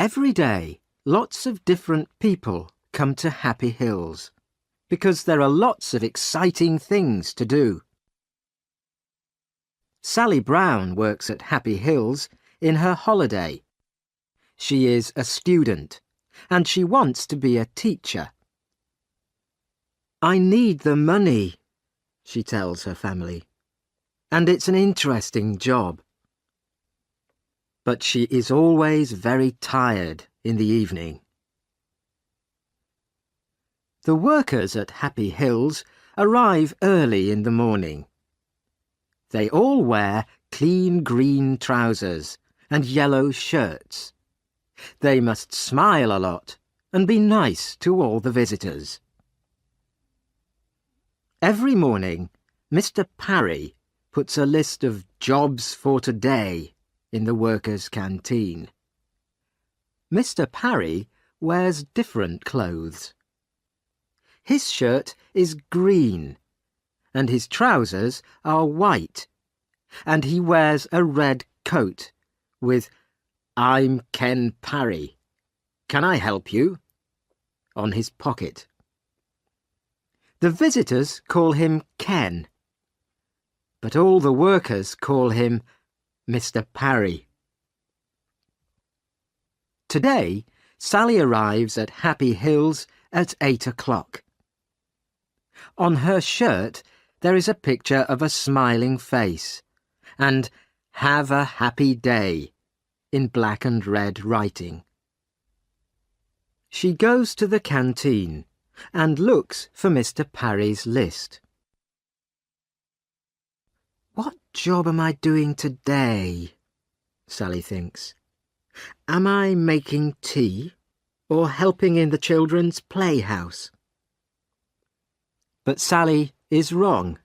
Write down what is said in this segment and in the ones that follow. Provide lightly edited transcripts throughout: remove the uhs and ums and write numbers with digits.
Every day, lots of different people come to Happy Hills because there are lots of exciting things to do. Sally Brown works at Happy Hills in her holiday. She is a student and she wants to be a teacher. "I need the money," she tells her family, "and it's an interesting job." But she is always very tired in the evening. The workers at Happy Hills arrive early in the morning. They all wear clean green trousers and yellow shirts. They must smile a lot and be nice to all the visitors. Every morning, Mr. Parry puts a list of jobs for today in the workers' canteen. Mr. Parry wears different clothes. His shirt is green, and his trousers are white, and he wears a red coat with "I'm Ken Parry. Can I help you?" on his pocket. The visitors call him Ken, but all the workers call him Mr. Parry. Today, Sally arrives at Happy Hills at 8 o'clock. On her shirt there is a picture of a smiling face and "Have a happy day" in black and red writing. She goes to the canteen and looks for Mr. Parry's list. "What job am I doing today?" Sally thinks. "Am I making tea or helping in the children's playhouse?" But Sally is wrong.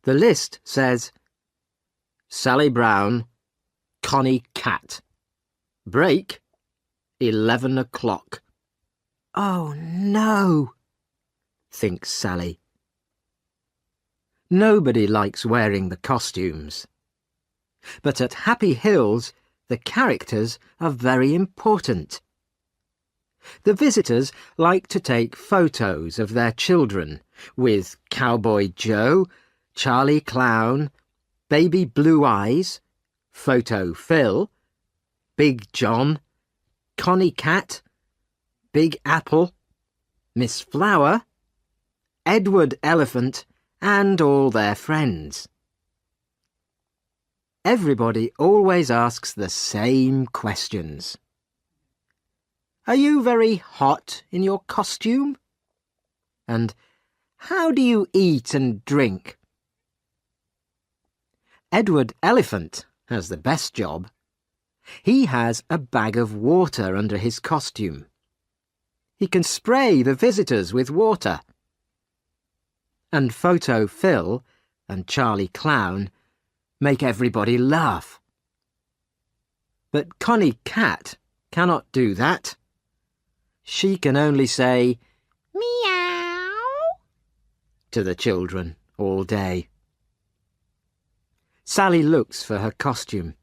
The list says Sally Brown, Connie Cat. Break, 11 o'clock. "Oh no," thinks Sally. Nobody likes wearing the costumes. But at Happy Hills, the characters are very important. The visitors like to take photos of their children with Cowboy Joe, Charlie Clown, Baby Blue Eyes, Photo Phil, Big John, Connie Cat, Big Apple, Miss Flower, Edward Elephant, and all their friends. Everybody always asks the same questions. "Are you very hot in your costume?" And "How do you eat and drink?" Edward Elephant has the best job. He has a bag of water under his costume. He can spray the visitors with water. And Photo Phil and Charlie Clown make everybody laugh. But Connie Cat cannot do that. She can only say "Meow" to the children all day. Sally looks for her costume.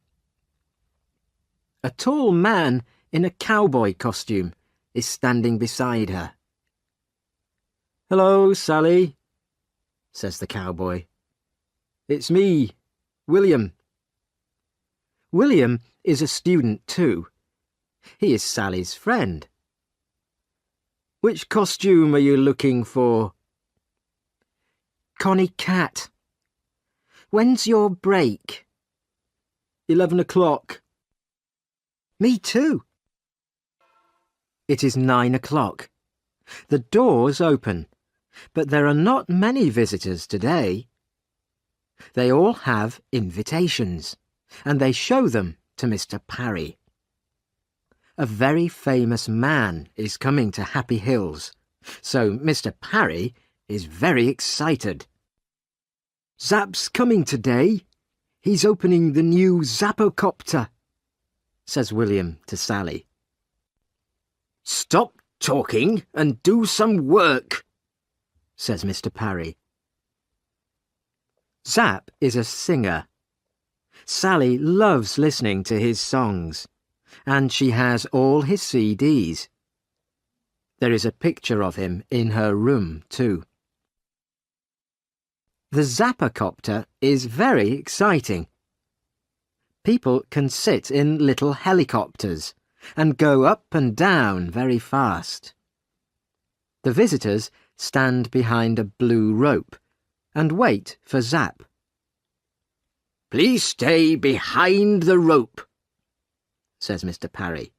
A tall man in a cowboy costume is standing beside her. "Hello, Sally," says the cowboy. "It's me, William." William is a student too. He is Sally's friend. "Which costume are you looking for?" "Connie Cat." "When's your break?" 11 o'clock. "Me too." It is 9 o'clock. The doors open, but there are not many visitors today. They all have invitations, and they show them to Mr. Parry. A very famous man is coming to Happy Hills, so Mr. Parry is very excited. "Zap's coming today. He's opening the new Zappocopter," says William to Sally. "Stop talking and do some work," says Mr. Parry. Zap is a singer. Sally loves listening to his songs, and she has all his CDs. There is a picture of him in her room, too. The Zappacopter is very exciting. People can sit in little helicopters and go up and down very fast. The visitors stand behind a blue rope and wait for Zap. "Please stay behind the rope," says Mr. Parry.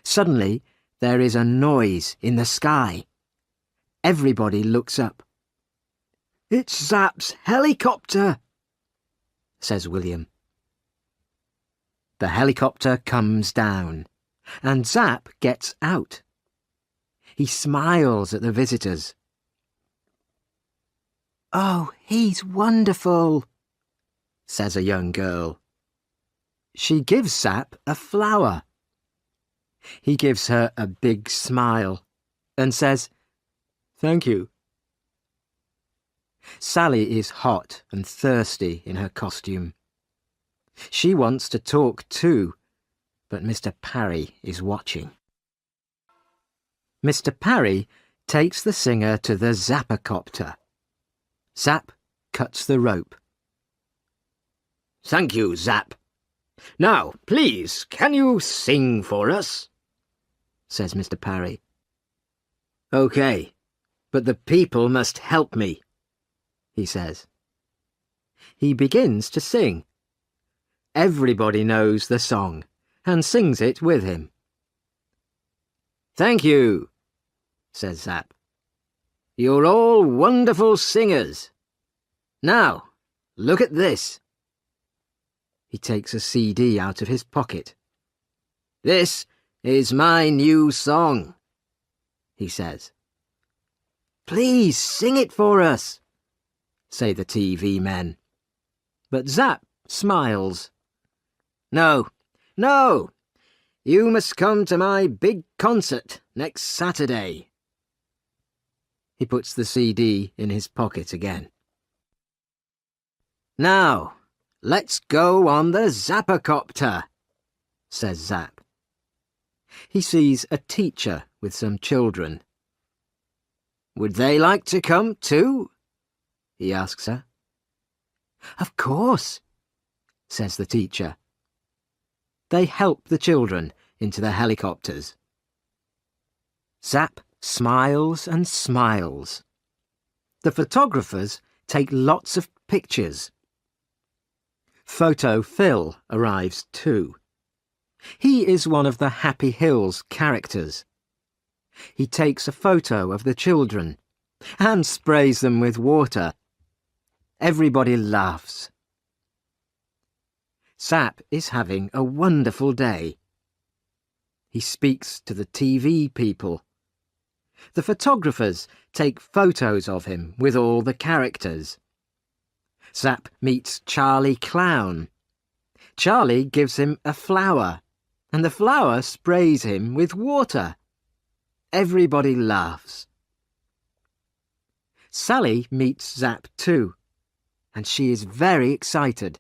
Suddenly, there is a noise in the sky. Everybody looks up. "It's Zap's helicopter," says William. The helicopter comes down, and Zap gets out. He smiles at the visitors. "Oh, he's wonderful," says a young girl. She gives Zap a flower. He gives her a big smile and says, "Thank you." Sally is hot and thirsty in her costume. She wants to talk too, but Mr. Parry is watching. Mr. Parry takes the singer to the Zappacopter. Zap cuts the rope. "Thank you, Zap. Now, please, can you sing for us?" says Mr. Parry. "OK, but the people must help me," he says. He begins to sing. Everybody knows the song and sings it with him. "Thank you," says Zap. "You're all wonderful singers. Now, look at this." He takes a CD out of his pocket. "This is my new song," he says. "Please sing it for us," say the TV men. But Zap smiles. "No, no, you must come to my big concert next Saturday." He puts the CD in his pocket again. "Now, let's go on the Zappacopter," says Zap. He sees a teacher with some children. "Would they like to come too?" he asks her. "Of course," says the teacher. They help the children into the helicopters. Zap smiles and smiles. The photographers take lots of pictures. Photo Phil arrives too. He is one of the Happy Hills characters. He takes a photo of the children and sprays them with water. Everybody laughs. Zap is having a wonderful day. He speaks to the TV people. The photographers take photos of him with all the characters. Zap meets Charlie Clown. Charlie gives him a flower, and the flower sprays him with water. Everybody laughs. Sally meets Zap too, and she is very excited.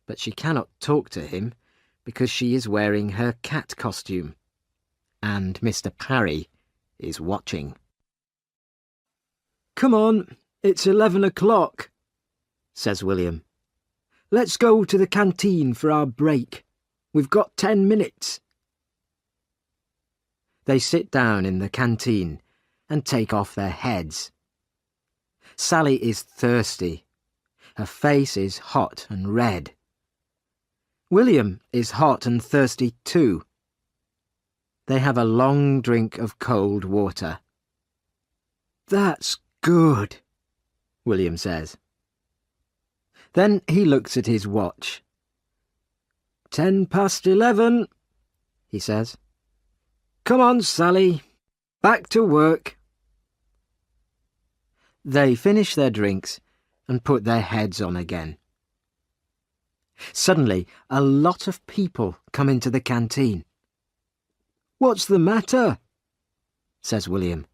But she cannot talk to him because she is wearing her cat costume. And Mr. Parry is watching. "Come on, it's 11 o'clock, says William. "Let's go to the canteen for our break. We've got 10 minutes. They sit down in the canteen and take off their heads. Sally is thirsty. Her face is hot and red. William is hot and thirsty too. They have a long drink of cold water. "That's good," William says. Then he looks at his watch. 11:10, he says. "Come on, Sally. Back to work." They finish their drinks and put their heads on again. Suddenly, a lot of people come into the canteen. "What's the matter?" says William.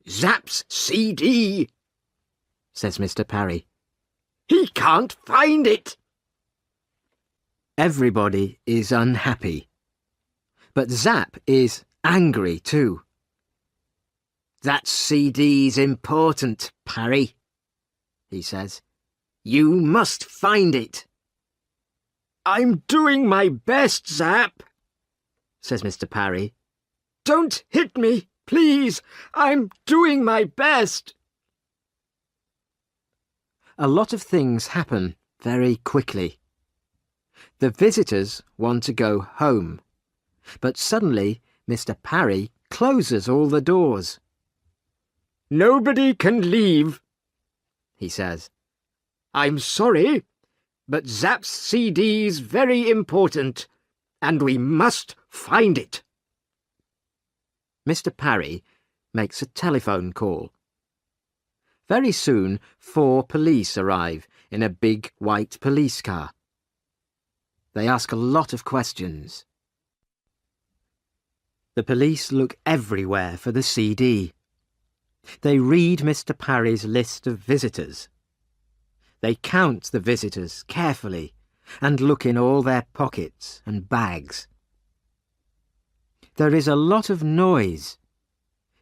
"Zap's CD," says Mr. Parry. "He can't find it." Everybody is unhappy. But Zap is angry too. "That CD's important, Parry," he says. "You must find it." "I'm doing my best, Zap," says Mr. Parry. "Don't hit me, please. I'm doing my best." A lot of things happen very quickly. The visitors want to go home, but suddenly Mr. Parry closes all the doors. "Nobody can leave," he says. "I'm sorry, but Zap's CD's very important, and we must find it." Mr. Parry makes a telephone call. Very soon, 4 police arrive in a big white police car. They ask a lot of questions. The police look everywhere for the CD. They read Mr. Parry's list of visitors. They count the visitors carefully and look in all their pockets and bags. There is a lot of noise.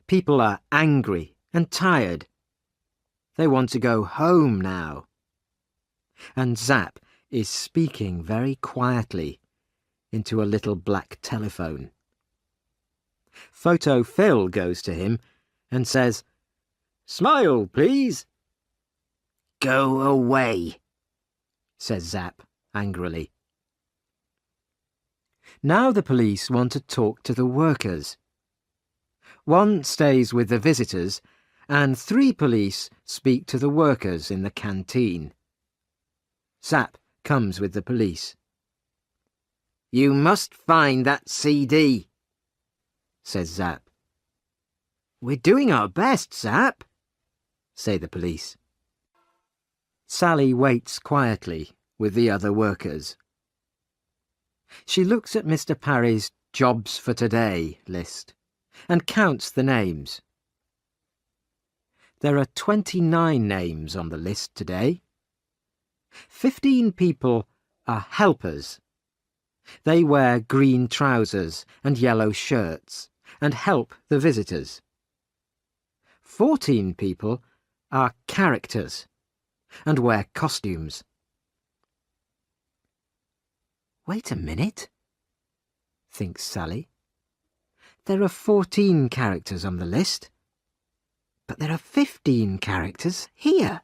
People are angry and tired. They want to go home now. And Zap is speaking very quietly into a little black telephone. Photo Phil goes to him and says, "Smile, please." "Go away," says Zap angrily. Now the police want to talk to the workers. 1 stays with the visitors, and 3 police speak to the workers in the canteen. Zap comes with the police. "You must find that CD," says Zap. "We're doing our best, Zap," say the police. Sally waits quietly with the other workers. She looks at Mr. Parry's Jobs for Today list and counts the names. There are 29 names on the list today. 15 people are helpers. They wear green trousers and yellow shirts and help the visitors. 14 people are characters and wear costumes. "Wait a minute," thinks Sally. "There are 14 characters on the list, but there are 15 characters here."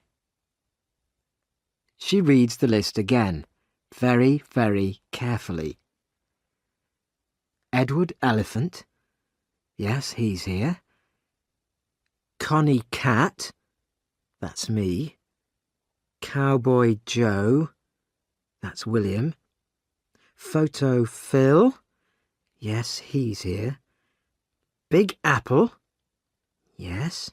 She reads the list again, very, very carefully. Edward Elephant, yes, he's here. Connie Cat, that's me. Cowboy Joe, that's William. Photo Phil, yes, he's here. Big Apple, yes.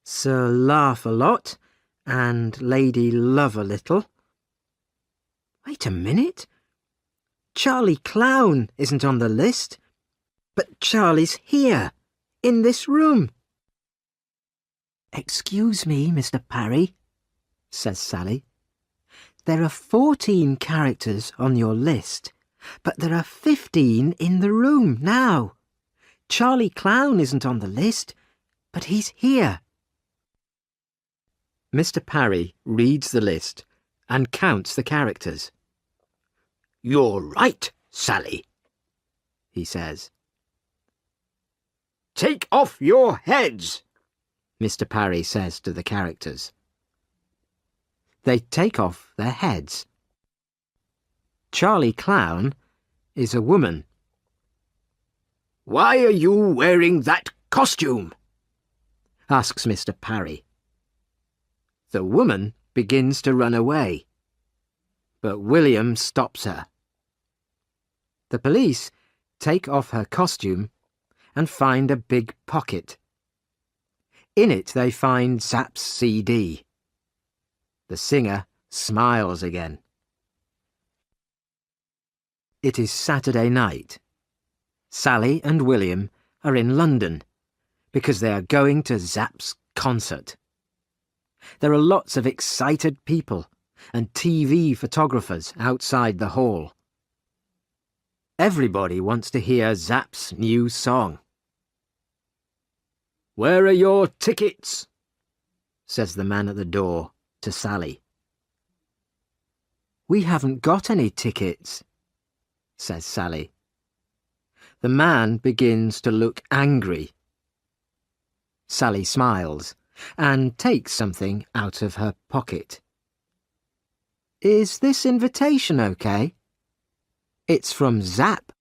Sir Laugh-a-Lot and Lady Love-a-Little. Wait a minute. Charlie Clown isn't on the list, but Charlie's here, in this room. "Excuse me, Mr. Parry," says Sally. "There are 14 characters on your list, but there are 15 in the room now. Charlie Clown isn't on the list, but he's here." Mr. Parry reads the list and counts the characters. "You're right, Sally," he says. "Take off your heads," Mr. Parry says to the characters. They take off their heads. Charlie Clown is a woman. "Why are you wearing that costume?" asks Mr. Parry. The woman begins to run away, but William stops her. The police take off her costume and find a big pocket. In it they find Zap's CD. The singer smiles again. It is Saturday night. Sally and William are in London because they are going to Zap's concert. There are lots of excited people and TV photographers outside the hall. Everybody wants to hear Zapp's new song. "Where are your tickets?" says the man at the door to Sally. "We haven't got any tickets," says Sally. The man begins to look angry. Sally smiles and takes something out of her pocket. "Is this invitation okay? It's from Zapp."